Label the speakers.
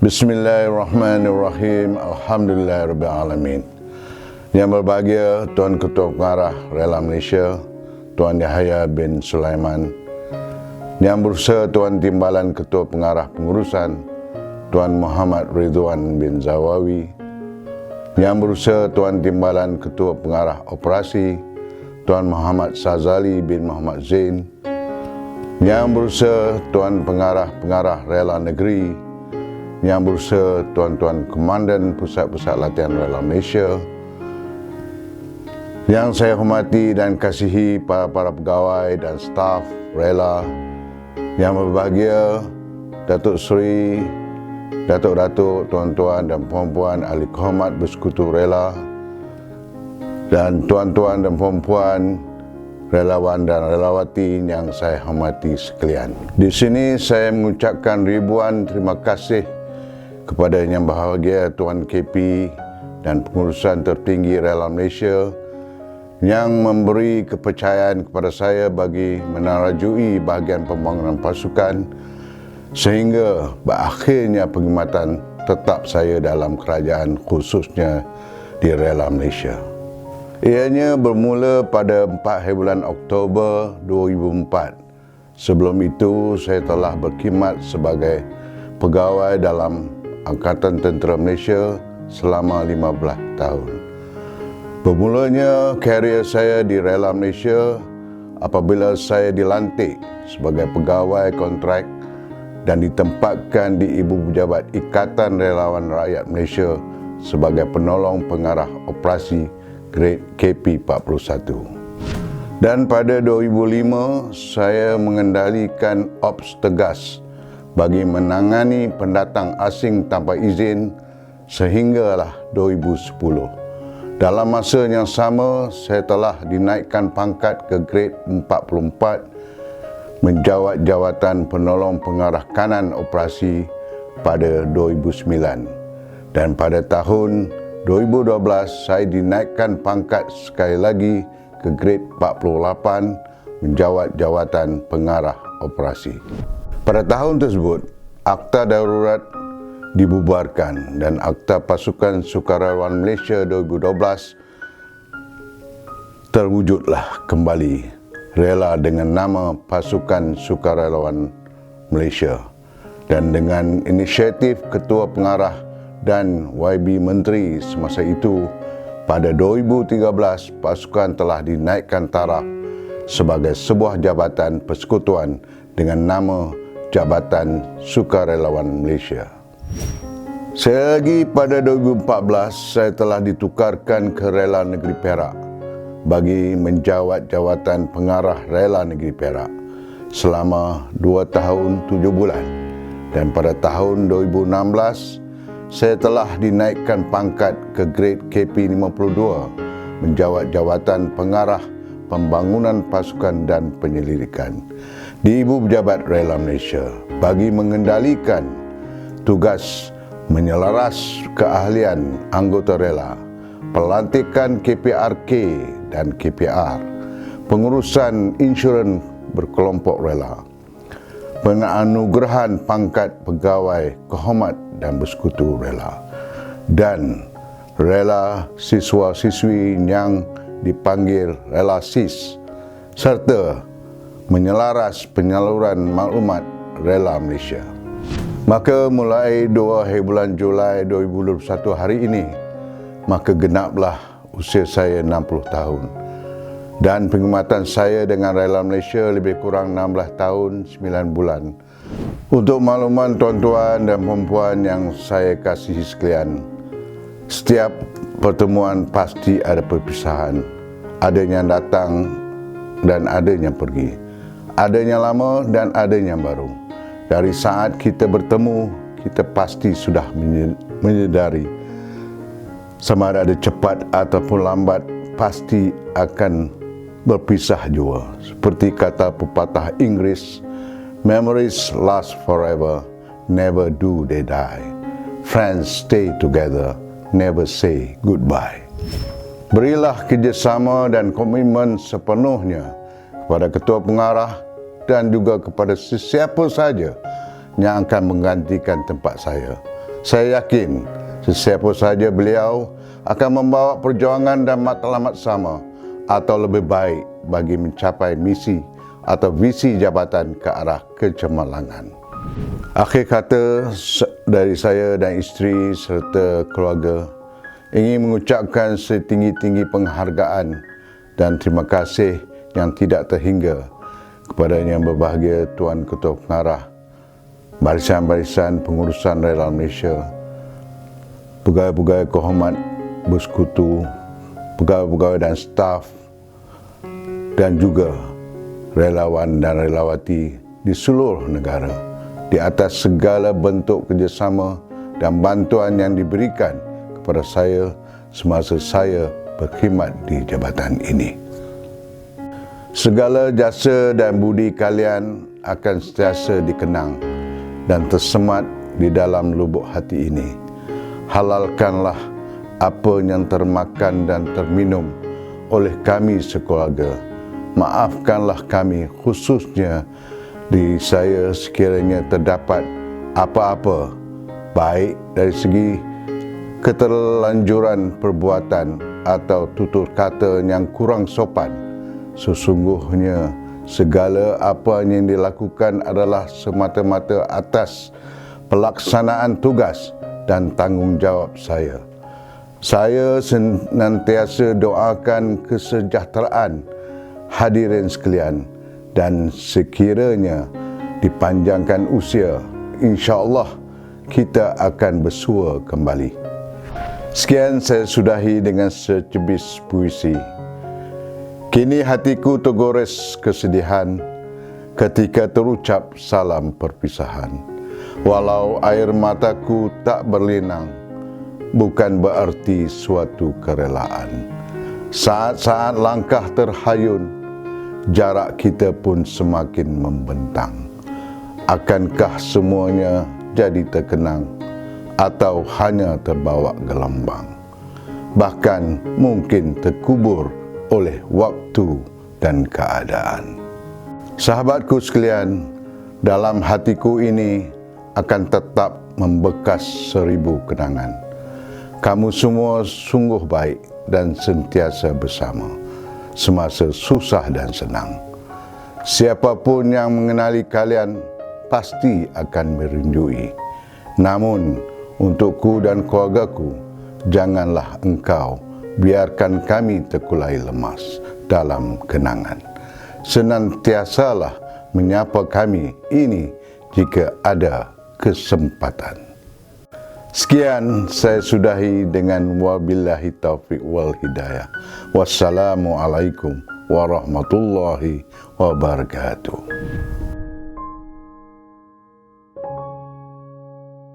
Speaker 1: Bismillahirrahmanirrahim. Alhamdulillahirrabbilalamin. Yang berbahagia Tuan Ketua Pengarah Rela Malaysia, Tuan Yahya bin Sulaiman. Yang berusaha Tuan Timbalan Ketua Pengarah Pengurusan, Tuan Muhammad Ridwan bin Zawawi. Yang berusaha Tuan Timbalan Ketua Pengarah Operasi, Tuan Muhammad Sazali bin Muhammad Zain. Yang berusaha Tuan Pengarah Rela Negeri. Yang berusaha Tuan-Tuan Komandan Pusat-Pusat Latihan Rela Malaysia. Yang saya hormati dan kasihi para pegawai dan staf rela. Yang berbahagia Datuk Seri, Datuk-Datuk, Tuan-Tuan dan Puan-Puan ahli kehormat bersekutu rela, dan Tuan-Tuan dan Puan-Puan relawan dan relawati yang saya hormati sekalian. Di sini saya mengucapkan ribuan terima kasih kepada Yang Berbahagia Tuan KP dan pengurusan tertinggi Rela Malaysia yang memberi kepercayaan kepada saya bagi menerajui bahagian pembangunan pasukan sehingga berakhirnya perkhidmatan tetap saya dalam kerajaan khususnya di Rela Malaysia. Ianya bermula pada 4 bulan Oktober 2004. Sebelum itu saya telah berkhidmat sebagai pegawai dalam Angkatan Tentera Malaysia selama 15 tahun. Bermulanya karier saya di Rela Malaysia apabila saya dilantik sebagai pegawai kontrak dan ditempatkan di Ibu Pejabat Ikatan Relawan Rakyat Malaysia sebagai penolong pengarah operasi grade KP41. Dan pada 2005 saya mengendalikan Ops Tegas bagi menangani pendatang asing tanpa izin sehinggalah 2010. Dalam masa yang sama, saya telah dinaikkan pangkat ke grade 44 menjawat jawatan penolong pengarah kanan operasi pada 2009. Dan pada tahun 2012, saya dinaikkan pangkat sekali lagi ke grade 48 menjawat jawatan pengarah operasi. Pada tahun tersebut, Akta Darurat dibubarkan dan Akta Pasukan Sukarelawan Malaysia 2012 terwujudlah kembali rela dengan nama Pasukan Sukarelawan Malaysia, dan dengan inisiatif Ketua Pengarah dan YB Menteri semasa itu, pada 2013 pasukan telah dinaikkan taraf sebagai sebuah jabatan persekutuan dengan nama Jabatan Sukarelawan Malaysia. Selagi pada 2014 saya telah ditukarkan ke Rela Negeri Perak bagi menjawat jawatan pengarah Rela Negeri Perak selama 2 tahun 7 bulan, dan pada tahun 2016 saya telah dinaikkan pangkat ke grade KP52 menjawat jawatan pengarah pembangunan pasukan dan penyelidikan di Ibu Pejabat Rela Malaysia bagi mengendalikan tugas menyelaras keahlian anggota rela, pelantikan KPRK dan KPR, pengurusan insurans berkelompok rela, penganugerahan pangkat pegawai kehormat dan bersekutu rela, dan rela siswa-siswi yang dipanggil rela SIS, serta menyelaras penyaluran maklumat Rela Malaysia. Maka mulai 2 bulan Julai 2021 hari ini, maka genaplah usia saya 60 tahun. Dan perkhidmatan saya dengan Rela Malaysia lebih kurang 16 tahun 9 bulan. Untuk makluman tuan-tuan dan puan-puan yang saya kasihi sekalian, setiap pertemuan pasti ada perpisahan. Ada yang datang dan ada yang pergi. Ada yang lama dan ada yang baru. Dari saat kita bertemu, kita pasti sudah menyedari sama ada cepat ataupun lambat pasti akan berpisah jua. Seperti kata pepatah Inggeris, memories last forever, never do they die. Friends stay together, never say goodbye. Berilah kerjasama dan komitmen sepenuhnya kepada Ketua Pengarah dan juga kepada sesiapa saja yang akan menggantikan tempat saya, Saya yakin sesiapa sahaja beliau akan membawa perjuangan dan matlamat sama atau lebih baik bagi mencapai misi atau visi jabatan ke arah kecemerlangan. Akhir kata dari saya dan isteri serta keluarga ingin mengucapkan setinggi-tinggi penghargaan dan terima kasih yang tidak terhingga kepada Yang Berbahagia Tuan Ketua Pengarah, barisan-barisan pengurusan Rela Malaysia, pegawai-pegawai kehormat bersekutu, pegawai-pegawai dan staf, dan juga relawan dan relawati di seluruh negara di atas segala bentuk kerjasama dan bantuan yang diberikan kepada saya semasa saya berkhidmat di jabatan ini. Segala jasa dan budi kalian akan sentiasa dikenang dan tersemat di dalam lubuk hati ini. Halalkanlah apa yang termakan dan terminum oleh kami sekeluarga. Maafkanlah kami khususnya di saya sekiranya terdapat apa-apa baik dari segi keterlanjuran perbuatan atau tutur kata yang kurang sopan. Sesungguhnya segala apa yang dilakukan adalah semata-mata atas pelaksanaan tugas dan tanggungjawab saya. Saya senantiasa doakan kesejahteraan hadirin sekalian dan sekiranya dipanjangkan usia, insya-Allah kita akan bersua kembali. Sekian saya sudahi dengan secebis puisi. Kini hatiku tergores kesedihan ketika terucap salam perpisahan. Walau air mataku tak berlinang, bukan berarti suatu kerelaan. Saat-saat langkah terhayun, jarak kita pun semakin membentang. Akankah semuanya jadi terkenang atau hanya terbawa gelambang, bahkan mungkin terkubur oleh waktu dan keadaan? Sahabatku sekalian, dalam hatiku ini akan tetap membekas 1000 kenangan. Kamu semua sungguh baik dan sentiasa bersama semasa susah dan senang. Siapapun yang mengenali kalian pasti akan merindui. Namun untukku dan keluargaku, janganlah engkau biarkan kami terkulai lemas dalam kenangan. Senantiasalah menyapa kami ini jika ada kesempatan. Sekian saya sudahi dengan wabillahi taufiq wal hidayah. Wassalamualaikum warahmatullahi wabarakatuh.